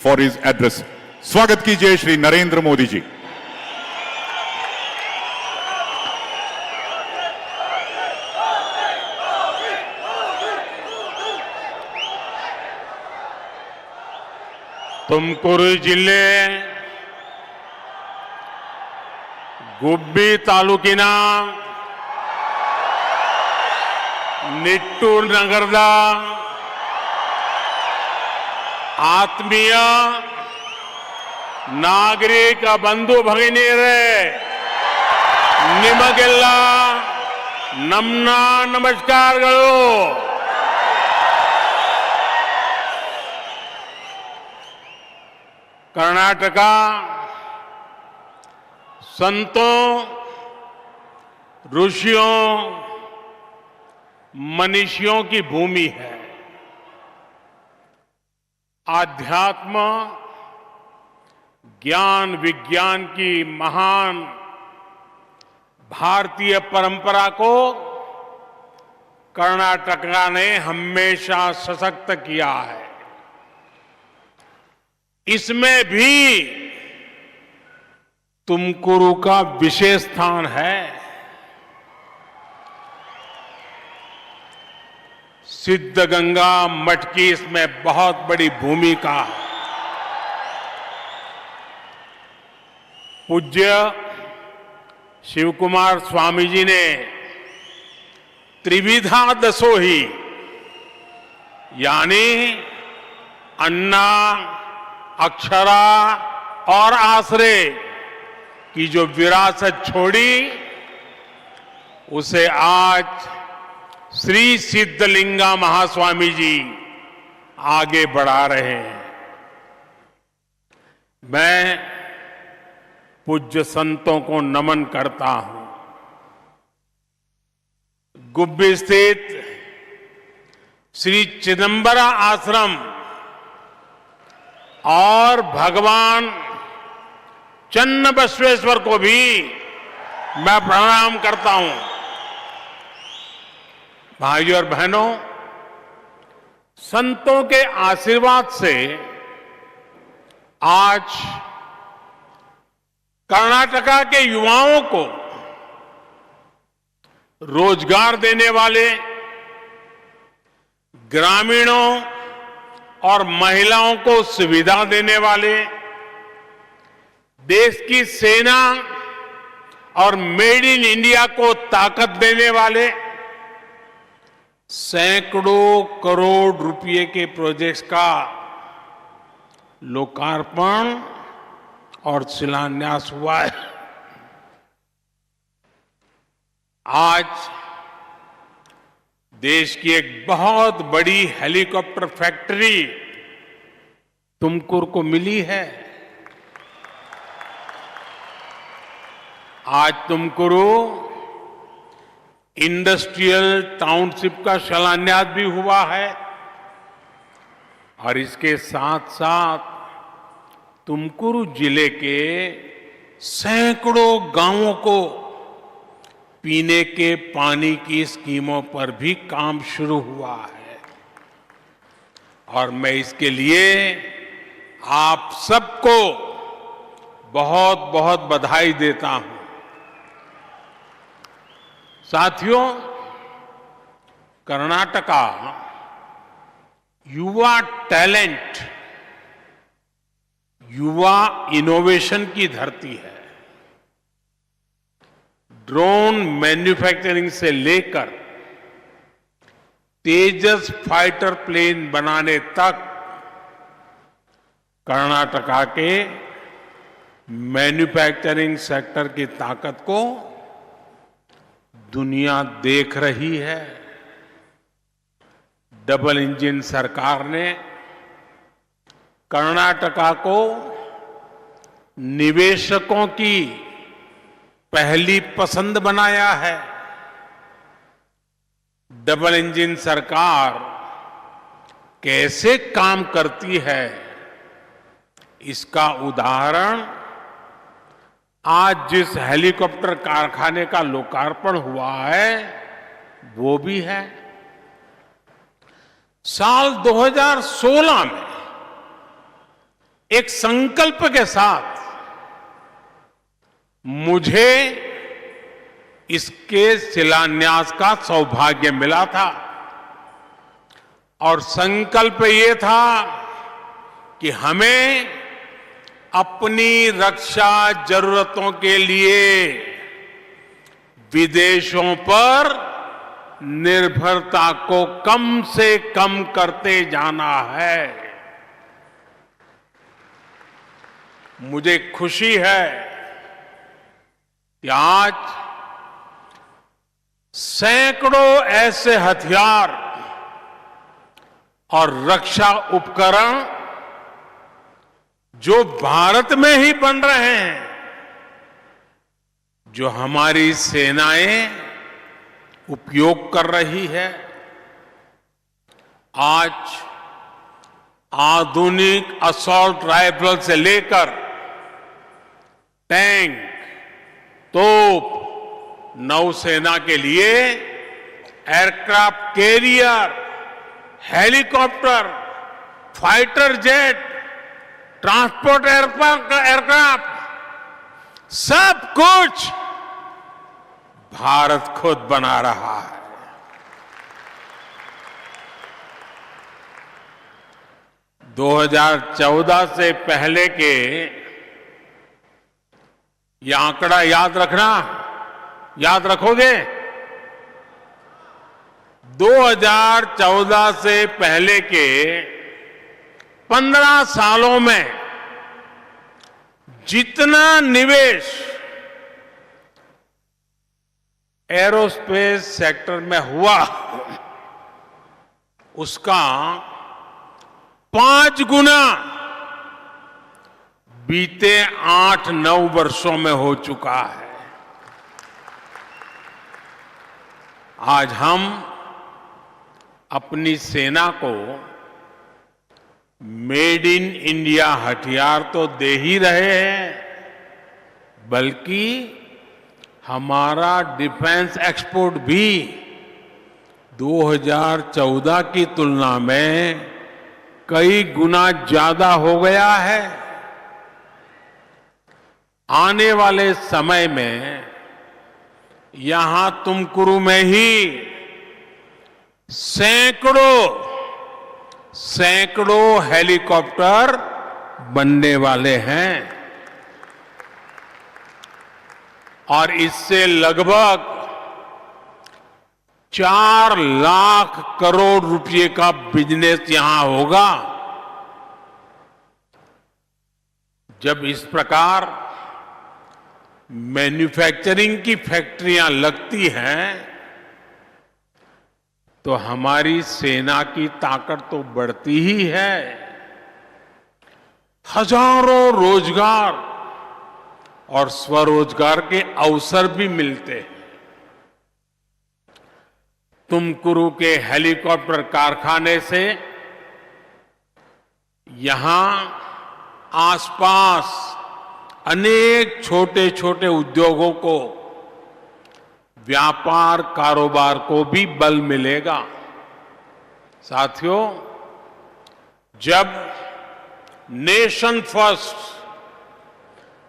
For his address. स्वागत कीजिए श्री नरेंद्र मोदी जी। ತುಮಕೂರು ಜಿಲ್ಲೆ ಗುಬ್ಬಿ ತಾಲೂಕಿನ ನಿಟ್ಟೂರು ನಗರದ ಆತ್ಮೀಯ ನಾಗರಿಕ ಬಂಧು ಭಗಿನಿಯರೇ, ನಿಮಗೆಲ್ಲ ನಮ್ಮ ನಮಸ್ಕಾರಗಳು. कर्नाटक संतों, ऋषियों, मनीषियों की भूमि है. आध्यात्म, ज्ञान विज्ञान की महान भारतीय परंपरा को कर्नाटक ने हमेशा सशक्त किया है. इसमें भी तुमकुरू का विशेष स्थान है. सिद्धगंगा मठ की इसमें बहुत बड़ी भूमिका है. पूज्य शिवकुमार स्वामी जी ने त्रिविधा दसोही यानी अन्ना, अक्षरा और आश्रय की जो विरासत छोड़ी, उसे आज श्री सिद्धलिंगा महास्वामी जी आगे बढ़ा रहे हैं. मैं पूज्य संतों को नमन करता हूं. गुब्बी स्थित श्री चिदंबरा आश्रम और भगवान चन्न बसवेश्वर को भी मैं प्रणाम करता हूं. भाइयों और बहनों, संतों के आशीर्वाद से आज कर्नाटका के युवाओं को रोजगार देने वाले, ग्रामीणों और महिलाओं को सुविधा देने वाले, देश की सेना और मेड इन इंडिया को ताकत देने वाले सैकड़ों करोड़ रुपए के प्रोजेक्ट्स का लोकार्पण और शिलान्यास हुआ है. आज देश की एक बहुत बड़ी हेलीकॉप्टर फैक्ट्री तुमकुर को मिली है. आज तुमकुरू इंडस्ट्रियल टाउनशिप का शिलान्यास भी हुआ है और इसके साथ साथ तुमकुरू जिले के सैकड़ों गांवों को पीने के पानी की स्कीमों पर भी काम शुरू हुआ है. और मैं इसके लिए आप सबको बहुत बहुत बधाई देता हूं. साथियों, कर्नाटका युवा टैलेंट, युवा इनोवेशन की धरती है. ड्रोन मैन्युफैक्चरिंग से लेकर तेजस फाइटर प्लेन बनाने तक कर्नाटका के मैन्युफैक्चरिंग सेक्टर की ताकत को दुनिया देख रही है. डबल इंजन सरकार ने कर्नाटका को निवेशकों की पहली पसंद बनाया है. डबल इंजन सरकार कैसे काम करती है, इसका उदाहरण आज जिस हेलीकॉप्टर कारखाने का लोकार्पण हुआ है वो भी है. साल 2016 में एक संकल्प के साथ मुझे इसके शिलान्यास का सौभाग्य मिला था और संकल्प ये था कि हमें अपनी रक्षा जरूरतों के लिए विदेशों पर निर्भरता को कम से कम करते जाना है। मुझे खुशी है कि आज सैकड़ों ऐसे हथियार और रक्षा उपकरण जो भारत में ही बन रहे हैं, जो हमारी सेनाएं उपयोग कर रही है। आज आधुनिक असॉल्ट राइफल से लेकर टैंक, तोप, नौसेना के लिए aircraft carrier, helicopter, fighter jet, transport aircraft, सब कुछ भारत खुद बना रहा है। दो 2014 से पहले के ये आंकड़ा याद रखना, याद रखोगे? 2014 से पहले के 15 सालों में जितना निवेश एरोस्पेस सेक्टर में हुआ, उसका 5 गुना बीते 8-9 वर्षों में हो चुका है। आज हम अपनी सेना को मेड इन इंडिया हथियार तो दे ही रहे हैं, बल्कि हमारा डिफेंस एक्सपोर्ट भी 2014 की तुलना में कई गुना ज्यादा हो गया है। आने वाले समय में यहां तुमकुरु में ही सैकड़ों हेलीकॉप्टर बनने वाले हैं और इससे लगभग 4 लाख करोड़ रुपए का बिजनेस यहां होगा। जब इस प्रकार मैन्युफैक्चरिंग की फैक्ट्रियां लगती हैं तो हमारी सेना की ताकत तो बढ़ती ही है। हजारों रोजगार और स्वरोजगार के अवसर भी मिलते हैं। तुमकुरु के हेलीकॉप्टर कारखाने से यहां आसपास अनेक छोटे छोटे उद्योगों को, व्यापार कारोबार को भी बल मिलेगा। साथियों, जब नेशन फर्स्ट,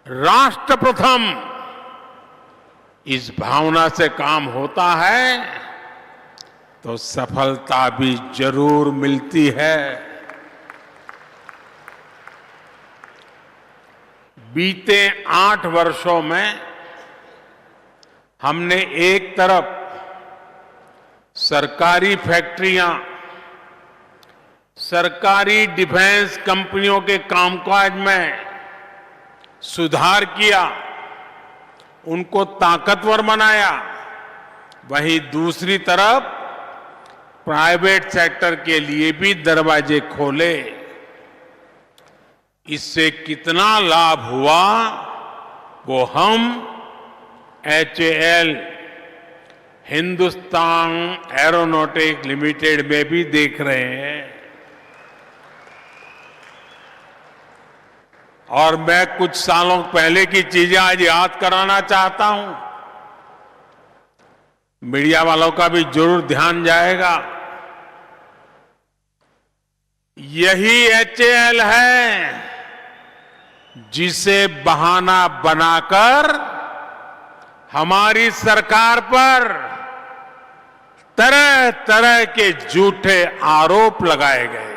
राष्ट्र प्रथम, इस भावना से काम होता है तो सफलता भी जरूर मिलती है। बीते 8 वर्षों में हमने एक तरफ सरकारी फैक्ट्रियां, सरकारी डिफेंस कंपनियों के कामकाज में सुधार किया, उनको ताकतवर बनाया, वहीं दूसरी तरफ प्राइवेट सेक्टर के लिए भी दरवाजे खोले। इससे कितना लाभ हुआ वो हम HAL, हिंदुस्तान एरोनॉटिक लिमिटेड में भी देख रहे हैं। और मैं कुछ सालों पहले की चीजें आज याद कराना चाहता हूं। मीडिया वालों का भी जरूर ध्यान जाएगा। यही HAL है जिसे बहाना बनाकर हमारी सरकार पर तरह तरह के झूठे आरोप लगाए गए।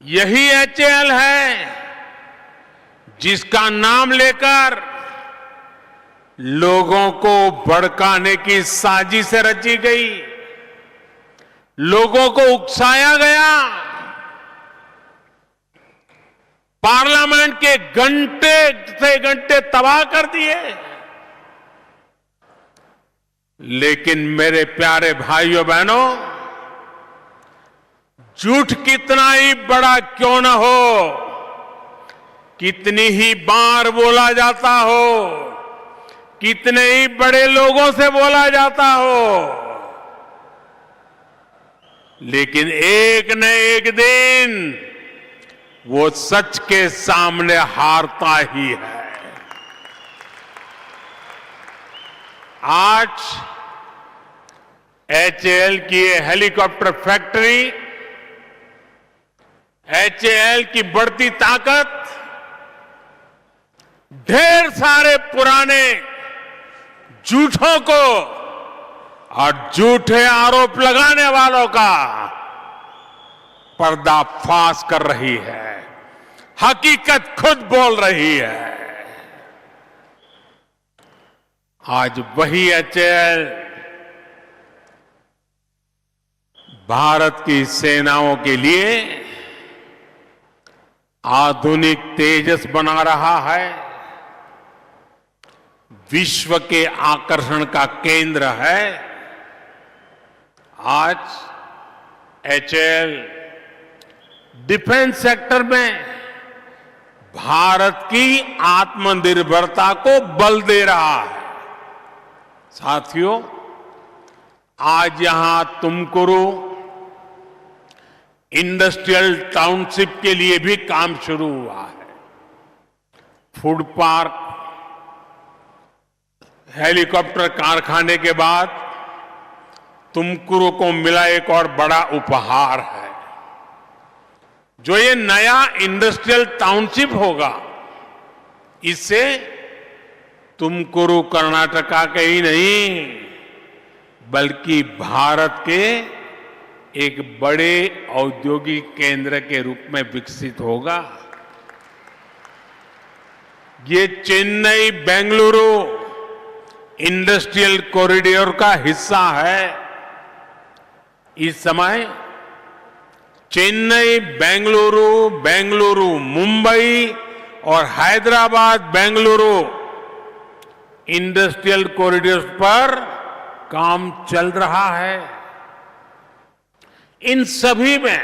यही एचएएल है जिसका नाम लेकर लोगों को भड़काने की साजिश रची गई, लोगों को उकसाया गया, पार्लियामेंट के घंटे से घंटे तबाह कर दिए। लेकिन मेरे प्यारे भाइयों बहनों, झूठ कितना ही बड़ा क्यों न हो, कितनी ही बार बोला जाता हो, कितने ही बड़े लोगों से बोला जाता हो, लेकिन एक न एक दिन वो सच के सामने हारता ही है। आज एचएएल की ये हेलीकॉप्टर फैक्ट्री, एचएएल की बढ़ती ताकत ढेर सारे पुराने झूठों को और झूठे आरोप लगाने वालों का पर्दाफाश कर रही है, हकीकत खुद बोल रही है। आज वही एचएएल भारत की सेनाओं के लिए आधुनिक तेजस बना रहा है, विश्व के आकर्षण का केंद्र है। आज एचएएल डिफेंस सेक्टर में भारत की आत्मनिर्भरता को बल दे रहा है। साथियों, आज यहां तुमकुरू इंडस्ट्रियल टाउनशिप के लिए भी काम शुरू हुआ है। फूड पार्क, हेलीकॉप्टर कारखाने के बाद तुमकुरू को मिला एक और बड़ा उपहार है। जो ये नया इंडस्ट्रियल टाउनशिप होगा, इससे तुमकुरू कर्नाटका के ही नहीं बल्कि भारत के एक बड़े औद्योगिक केंद्र के रूप में विकसित होगा। ये चेन्नई बेंगलुरु इंडस्ट्रियल कॉरिडोर का हिस्सा है। इस समय चेन्नई बेंगलुरु, बेंगलुरु मुंबई और हैदराबाद बेंगलुरु इंडस्ट्रियल कॉरिडोर पर काम चल रहा है। इन सभी में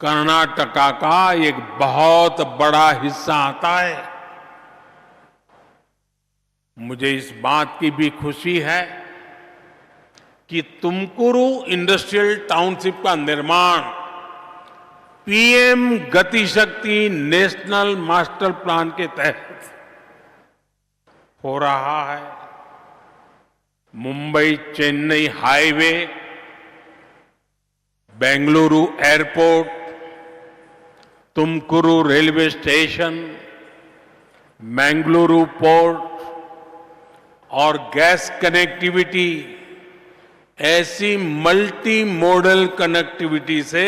कर्नाटका का एक बहुत बड़ा हिस्सा आता है। मुझे इस बात की भी खुशी है कि तुमकुरू इंडस्ट्रियल टाउनशिप का निर्माण पीएम गति शक्ति नेशनल मास्टर प्लान के तहत हो रहा है। Mumbai Chennai highway, Bengaluru airport, Tumakuru railway station, Mangaluru port और गैस कनेक्टिविटी, ऐसी मल्टी मॉडल कनेक्टिविटी से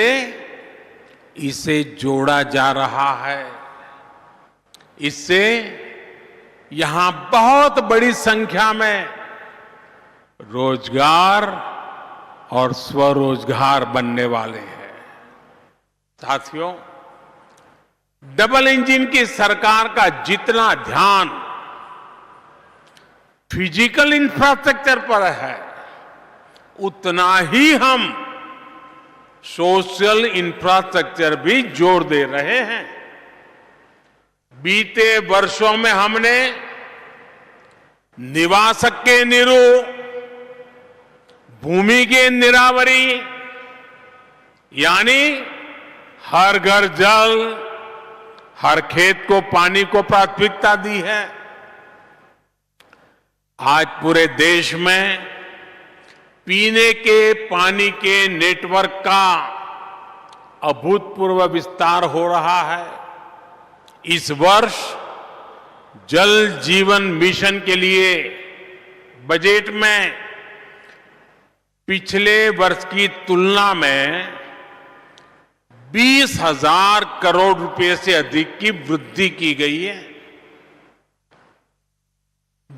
इसे जोड़ा जा रहा है। इससे यहां बहुत बड़ी संख्या में रोजगार और स्वरोजगार बनने वाले हैं। साथियों, डबल इंजन की सरकार का जितना ध्यान फिजिकल इंफ्रास्ट्रक्चर पर है, उतना ही हम सोशल इंफ्रास्ट्रक्चर भी जोड़ दे रहे हैं। बीते वर्षों में हमने निवासक के निरु, भूमि के निरावरी यानी हर घर जल, हर खेत को पानी को प्राथमिकता दी है। आज पूरे देश में पीने के पानी के नेटवर्क का अभूतपूर्व विस्तार हो रहा है। इस वर्ष जल जीवन मिशन के लिए बजट में पिछले वर्ष की तुलना में 20,000 करोड़ रुपए से अधिक की वृद्धि की गई है।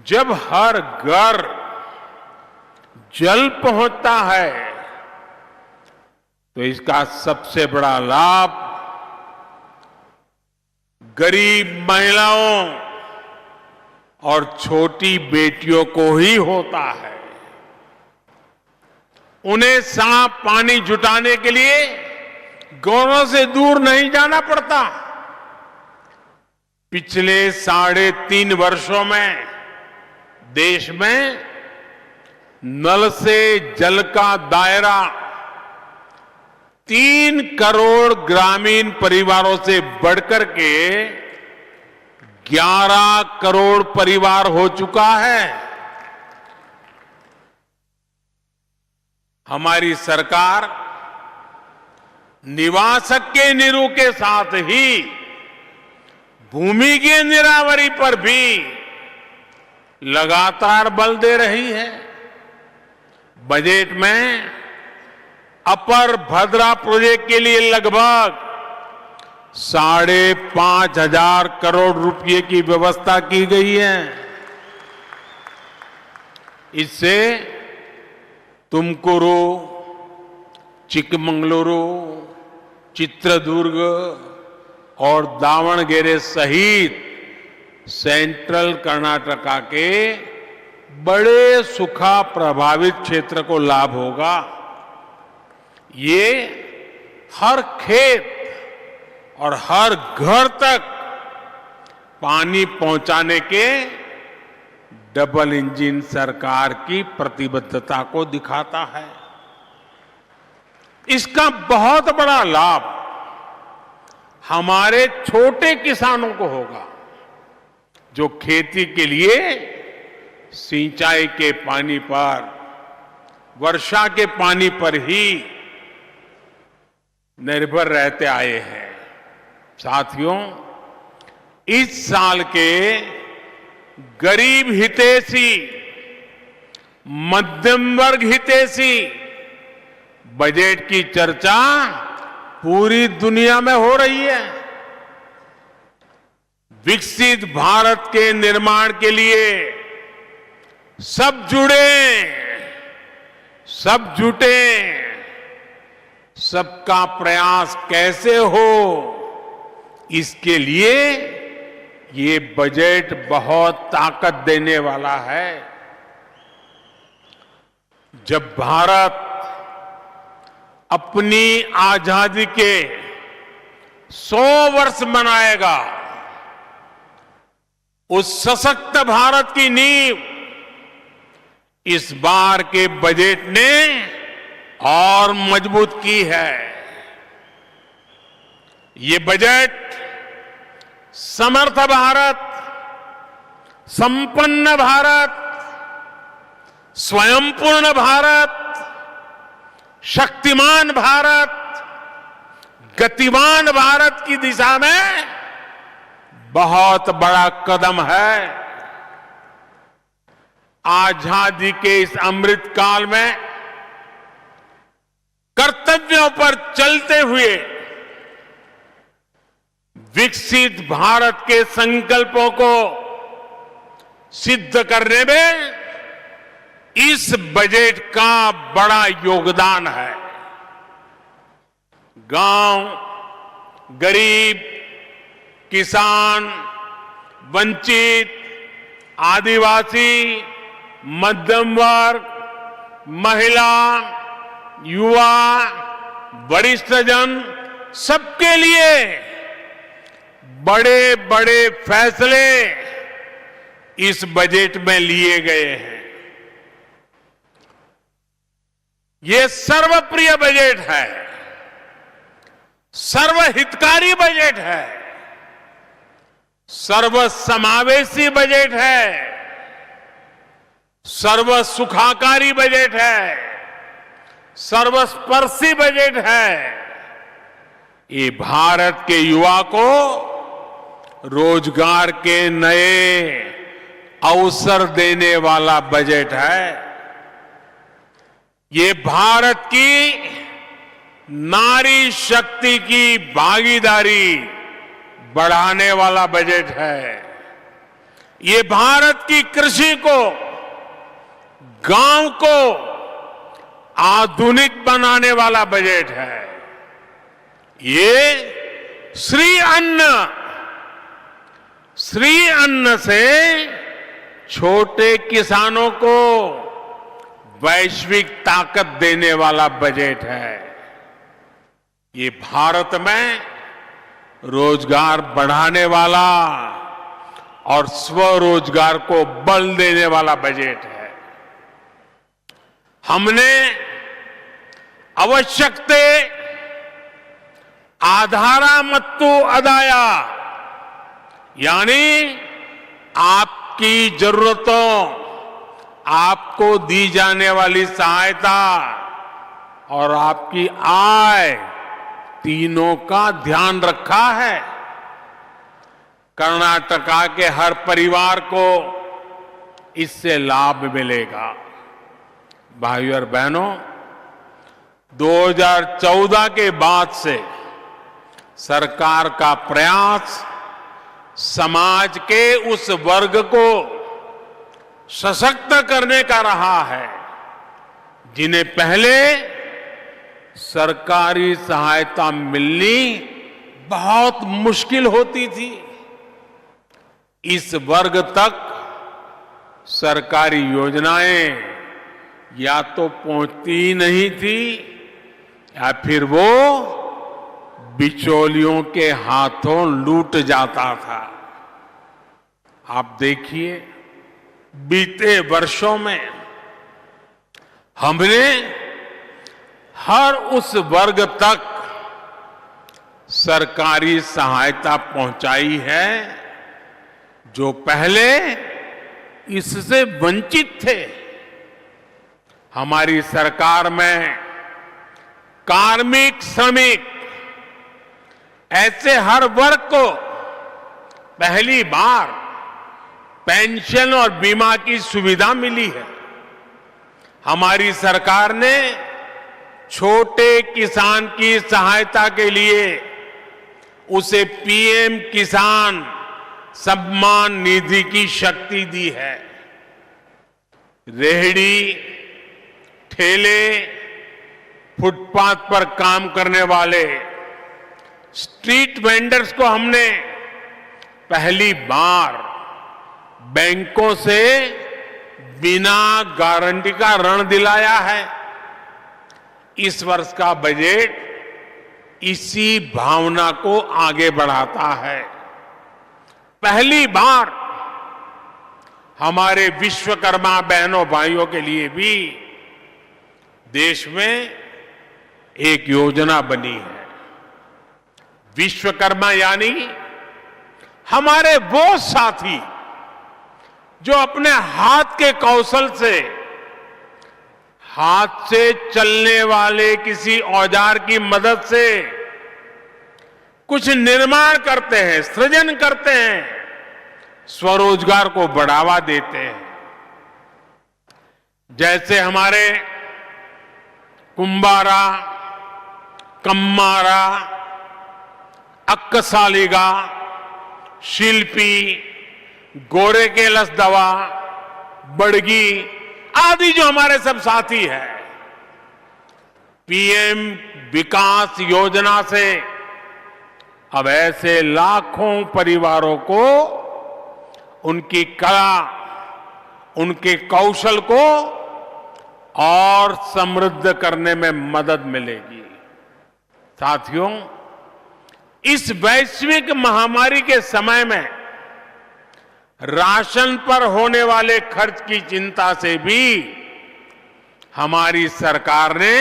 जब हर घर जल पहुंचता है तो इसका सबसे बड़ा लाभ गरीब महिलाओं और छोटी बेटियों को ही होता है। उन्हें साफ पानी जुटाने के लिए गांवों से दूर नहीं जाना पड़ता। पिछले 3.5 वर्षों में देश में नल से जल का दायरा 3 करोड़ ग्रामीण परिवारों से बढ़कर के 11 करोड़ परिवार हो चुका है। हमारी सरकार निवासक के नीरू के साथ ही भूमि की नीरावरी पर भी लगातार बल दे रही है। बजट में अपर भद्रा प्रोजेक्ट के लिए लगभग 5,500 करोड़ रुपए की व्यवस्था की गई है। इससे तुमकुरू, चिकमंगलुरु, चित्रदुर्ग और दावणगेरे सहित सेंट्रल कर्नाटका के बड़े सूखा प्रभावित क्षेत्र को लाभ होगा। ये हर खेत और हर घर तक पानी पहुंचाने के डबल इंजन सरकार की प्रतिबद्धता को दिखाता है। इसका बहुत बड़ा लाभ हमारे छोटे किसानों को होगा, जो खेती के लिए सिंचाई के पानी पर, वर्षा के पानी पर ही निर्भर रहते आए हैं। साथियों, इस साल के गरीब हितैषी, मध्यम वर्ग हितैषी बजट की चर्चा पूरी दुनिया में हो रही है। विकसित भारत के निर्माण के लिए सब जुड़े, सब जुटे, सबका प्रयास कैसे हो, इसके लिए ये बजट बहुत ताकत देने वाला है। जब भारत अपनी आजादी के 100 वर्ष मनाएगा, उस सशक्त भारत की नींव इस बार के बजट ने और मजबूत की है। ये बजट समर्थ भारत, संपन्न भारत, स्वयंपूर्ण भारत, शक्तिमान भारत, गतिमान भारत की दिशा में बहुत बड़ा कदम है। आजादी के इस अमृत काल में कर्तव्यों पर चलते हुए विकसित भारत के संकल्पों को सिद्ध करने में इस बजट का बड़ा योगदान है। गांव, गरीब, किसान, वंचित, आदिवासी, मध्यम वर्ग, महिला, युवा, वरिष्ठ जन, सबके लिए बड़े बड़े फैसले इस बजट में लिए गए हैं। ये सर्वप्रिय बजट है, सर्वहितकारी बजट है, सर्वसमावेशी बजट है, सर्वसुखाकारी बजट है, सर्वस्पर्शी बजट है। ये भारत के युवा को रोजगार के नए अवसर देने वाला बजट है। ये भारत की नारी शक्ति की भागीदारी बढ़ाने वाला बजट है। ये भारत की कृषि को, गांव को आधुनिक बनाने वाला बजट है। ये श्री अन्न से छोटे किसानों को वैश्विक ताकत देने वाला बजट है। ये भारत में रोजगार बढ़ाने वाला और स्वरोजगार को बल देने वाला बजट है। हमने आवश्यकते आधारा मत्तु अदाया, यानी आपकी जरूरतों, आपको दी जाने वाली सहायता और आपकी आय, तीनों का ध्यान रखा है। कर्नाटका के हर परिवार को इससे लाभ मिलेगा। भाइयों और बहनों, 2014 के बाद से सरकार का प्रयास समाज के उस वर्ग को सशक्त करने का रहा है जिन्हें पहले सरकारी सहायता मिलनी बहुत मुश्किल होती थी। इस वर्ग तक सरकारी योजनाएं या तो पहुंचती ही नहीं थी या फिर वो बिचौलियों के हाथों लूट जाता था। आप देखिए, बीते वर्षों में हमने हर उस वर्ग तक सरकारी सहायता पहुंचाई है जो पहले इससे वंचित थे। हमारी सरकार में कार्मिक, श्रमिक, ऐसे हर वर्ग को पहली बार पेंशन और बीमा की सुविधा मिली है। हमारी सरकार ने छोटे किसान की सहायता के लिए उसे पीएम किसान सम्मान निधि की शक्ति दी है। रेहड़ी, ठेले, फुटपाथ पर काम करने वाले स्ट्रीट वेंडर्स को हमने पहली बार बैंकों से बिना गारंटी का ऋण दिलाया है। इस वर्ष का बजट इसी भावना को आगे बढ़ाता है। पहली बार हमारे विश्वकर्मा बहनों भाइयों के लिए भी देश में एक योजना बनी है। विश्वकर्मा यानी हमारे वो साथी जो अपने हाथ के कौशल से, हाथ से चलने वाले किसी औजार की मदद से कुछ निर्माण करते हैं, सृजन करते हैं, स्वरोजगार को बढ़ावा देते हैं। जैसे हमारे कुंभारा, कम्मारा, अक्कसालिगा, शिल्पी, गोरे के लसदवा, बड़गी आदि जो हमारे सब साथी हैं, पीएम विकास योजना से अब ऐसे लाखों परिवारों को उनकी कला, उनके कौशल को और समृद्ध करने में मदद मिलेगी। साथियों, इस वैश्विक महामारी के समय में राशन पर होने वाले खर्च की चिंता से भी हमारी सरकार ने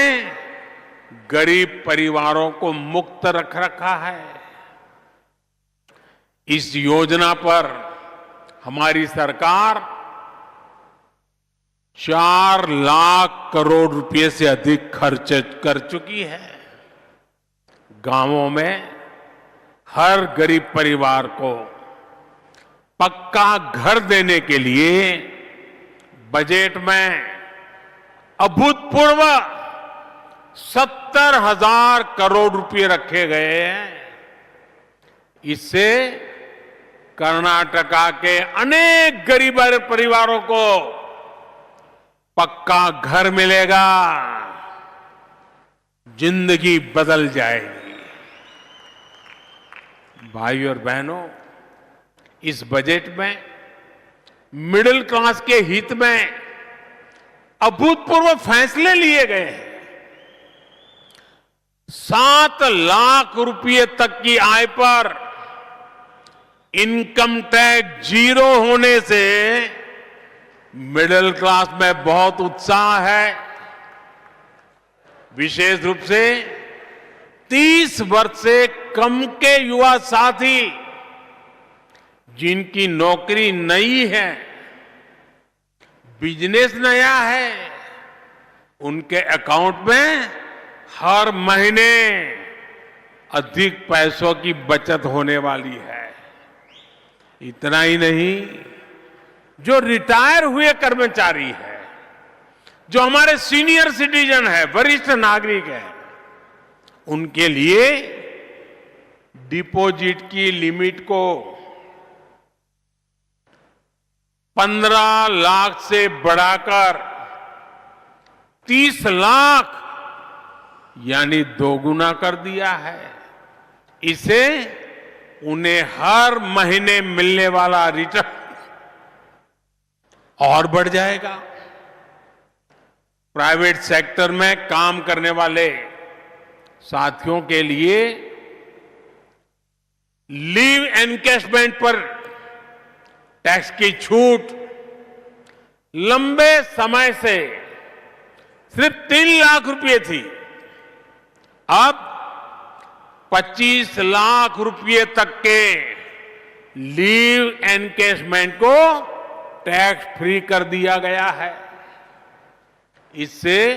गरीब परिवारों को मुक्त रख रखा है। इस योजना पर हमारी सरकार 4 लाख करोड़ रुपए से अधिक खर्च कर चुकी है। गांवों में हर गरीब परिवार को पक्का घर देने के लिए बजट में अभूतपूर्व 70,000 करोड़ रुपए रखे गए हैं। इससे कर्नाटका के अनेक गरीब परिवारों को पक्का घर मिलेगा, जिंदगी बदल जाएगी। भाइयों और बहनों, इस बजट में मिडिल क्लास के हित में अभूतपूर्व फैसले लिए गए हैं। 7 लाख रुपए तक की आय पर इनकम टैक्स जीरो होने से मिडिल क्लास में बहुत उत्साह है। विशेष रूप से 30 वर्ष से कम के युवा साथी जिनकी नौकरी नई है, बिजनेस नया है, उनके अकाउंट में हर महीने अधिक पैसों की बचत होने वाली है। इतना ही नहीं, जो रिटायर हुए कर्मचारी है, जो हमारे सीनियर सिटीजन है, वरिष्ठ नागरिक है, उनके लिए डिपॉजिट की लिमिट को 15 लाख से बढ़ाकर 30 लाख यानी दोगुना कर दिया है। इसे उन्हें हर महीने मिलने वाला रिटर्न और बढ़ जाएगा। प्राइवेट सेक्टर में काम करने वाले साथियों के लिए लीव एनकैशमेंट पर टैक्स की छूट लंबे समय से सिर्फ 3 लाख रुपए थी, अब 25 लाख रुपए तक के लीव एनकैशमेंट को टैक्स फ्री कर दिया गया है। इससे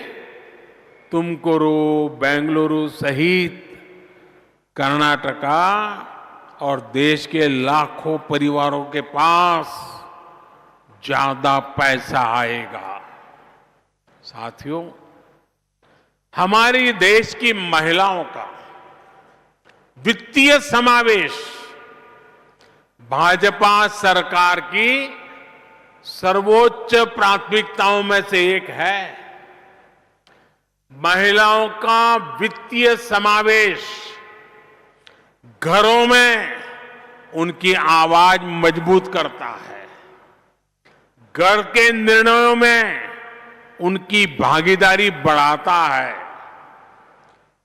तुमकुरू, बेंगलुरु सहित कर्नाटका और देश के लाखों परिवारों के पास ज्यादा पैसा आएगा। साथियों, हमारी देश की महिलाओं का वित्तीय समावेश भाजपा सरकार की सर्वोच्च प्राथमिकताओं में से एक है। महिलाओं का वित्तीय समावेश घरों में उनकी आवाज मजबूत करता है, घर के निर्णयों में उनकी भागीदारी बढ़ाता है।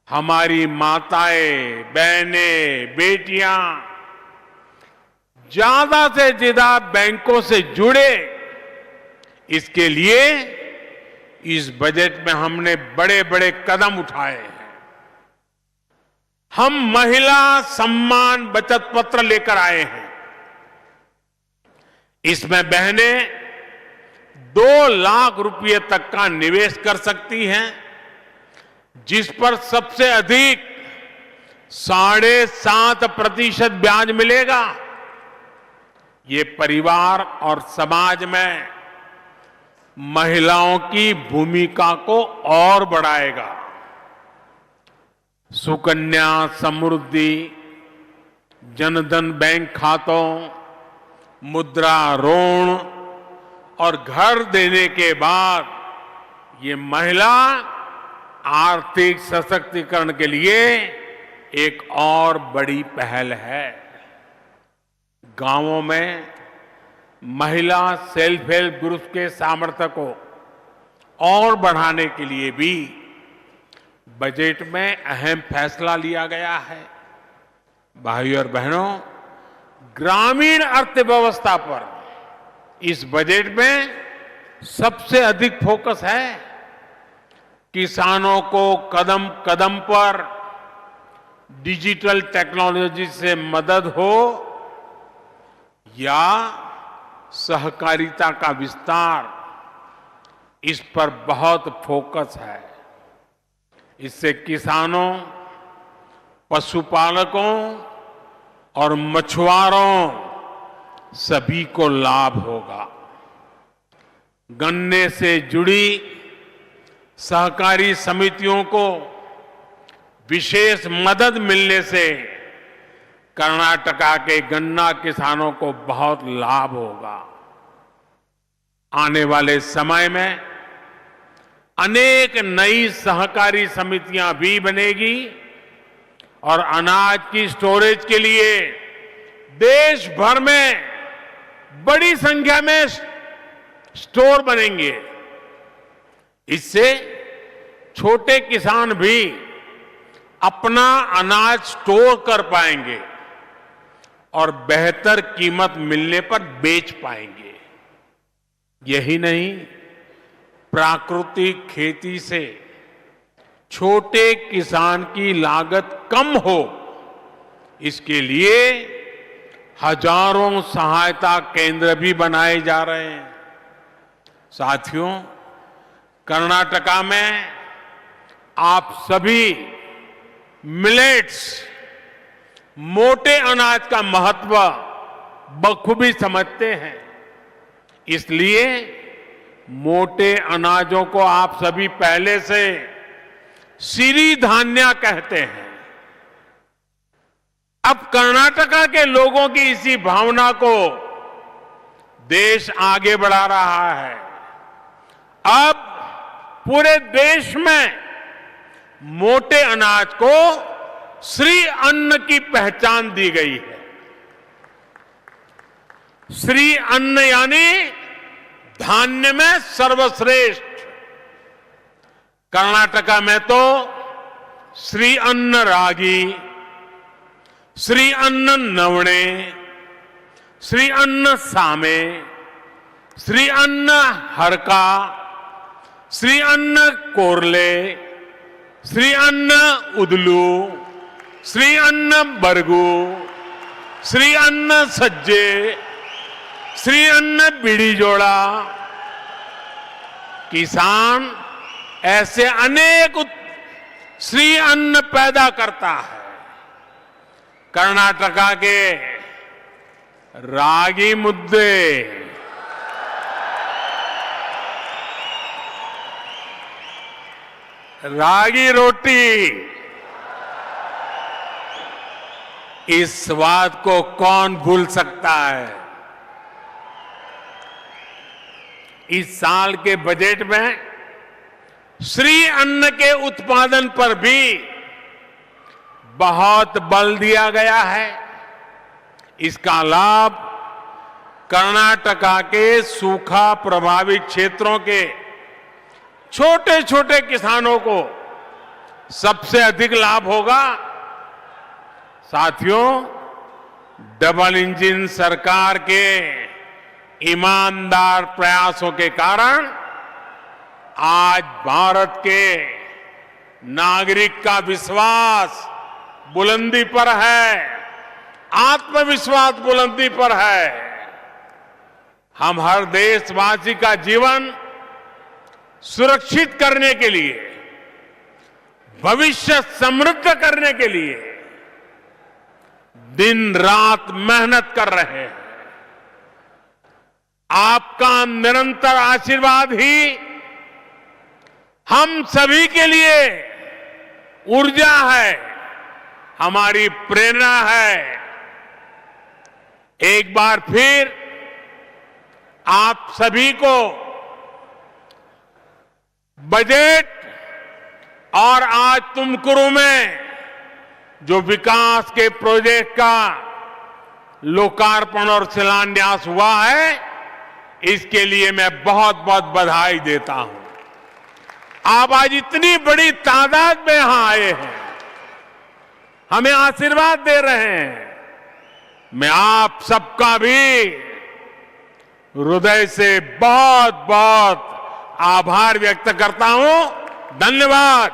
हमारी माताएं, बहनें, बेटियां ज्यादा से ज्यादा बैंकों से जुड़े, इसके लिए इस बजट में हमने बड़े बड़े कदम उठाए हैं। हम महिला सम्मान बचत पत्र लेकर आए हैं। इसमें बहनें 2 लाख रुपए तक का निवेश कर सकती हैं, जिस पर सबसे अधिक 7.5% ब्याज मिलेगा। ये परिवार और समाज में महिलाओं की भूमिका को और बढ़ाएगा। सुकन्या समृद्धि, जनधन बैंक खातों, मुद्रा ऋण और घर देने के बाद ये महिला आर्थिक सशक्तिकरण के लिए एक और बड़ी पहल है। गांवों में महिला सेल्फ हेल्प ग्रुप के सामर्थ्य को और बढ़ाने के लिए भी बजट में अहम फैसला लिया गया है। भाइयों और बहनों, ग्रामीण अर्थव्यवस्था पर इस बजट में सबसे अधिक फोकस है। किसानों को कदम कदम पर डिजिटल टेक्नोलॉजी से मदद हो या सहकारिता का विस्तार, इस पर बहुत फोकस है। इससे किसानों, पशुपालकों और मछुआरों सभी को लाभ होगा। गन्ने से जुड़ी सहकारी समितियों को विशेष मदद मिलने से कर्नाटका के गन्ना किसानों को बहुत लाभ होगा। आने वाले समय में अनेक नई सहकारी समितियां भी बनेगी और अनाज की स्टोरेज के लिए देश भर में बड़ी संख्या में स्टोर बनेंगे। इससे छोटे किसान भी अपना अनाज स्टोर कर पाएंगे और बेहतर कीमत मिलने पर बेच पाएंगे। यही नहीं, प्राकृतिक खेती से छोटे किसान की लागत कम हो, इसके लिए हजारों सहायता केंद्र भी बनाए जा रहे हैं। साथियों, कर्नाटका में आप सभी मिलेट्स, मोटे अनाज का महत्व बखूबी समझते हैं। इसलिए मोटे अनाजों को आप सभी पहले से सिरी धान्य कहते हैं। अब कर्नाटका के लोगों की इसी भावना को देश आगे बढ़ा रहा है। अब पूरे देश में मोटे अनाज को श्री अन्न की पहचान दी गई है। श्री अन्न यानी धान्य में सर्वश्रेष्ठ। कर्नाटका में तो श्री अन्न रागी, श्री अन्न नवणे, श्री अन्न सामे, श्री अन्न हरका, श्री अन्न कोरले, श्री अन्न उदलू, श्री अन्न बरगू, श्री अन्न सज्जे, श्री अन्न बीड़ी जोड़ा। किसान ऐसे अनेक श्री अन्न पैदा करता है। कर्नाटका के रागी मुद्दे, रागी रोटी, इस स्वाद को कौन भूल सकता है। इस साल के बजट में श्री अन्न के उत्पादन पर भी बहुत बल दिया गया है। इसका लाभ कर्नाटका के सूखा प्रभावित क्षेत्रों के छोटे छोटे किसानों को सबसे अधिक लाभ होगा। साथियों, डबल इंजन सरकार के ईमानदार प्रयासों के कारण आज भारत के नागरिक का विश्वास बुलंदी पर है, आत्मविश्वास बुलंदी पर है। हम हर देशवासी का जीवन सुरक्षित करने के लिए, भविष्य समृद्ध करने के लिए दिन रात मेहनत कर रहे हैं। आपका निरंतर आशीर्वाद ही हम सभी के लिए ऊर्जा है, हमारी प्रेरणा है। एक बार फिर आप सभी को बजट और आज तुमकुरु में जो विकास के प्रोजेक्ट का लोकार्पण और शिलान्यास हुआ है, इसके लिए मैं बहुत बहुत बधाई देता हूं। आप आज इतनी बड़ी तादाद में यहां आए हैं, हमें आशीर्वाद दे रहे हैं। मैं आप सबका भी हृदय से बहुत बहुत आभार व्यक्त करता हूं। धन्यवाद।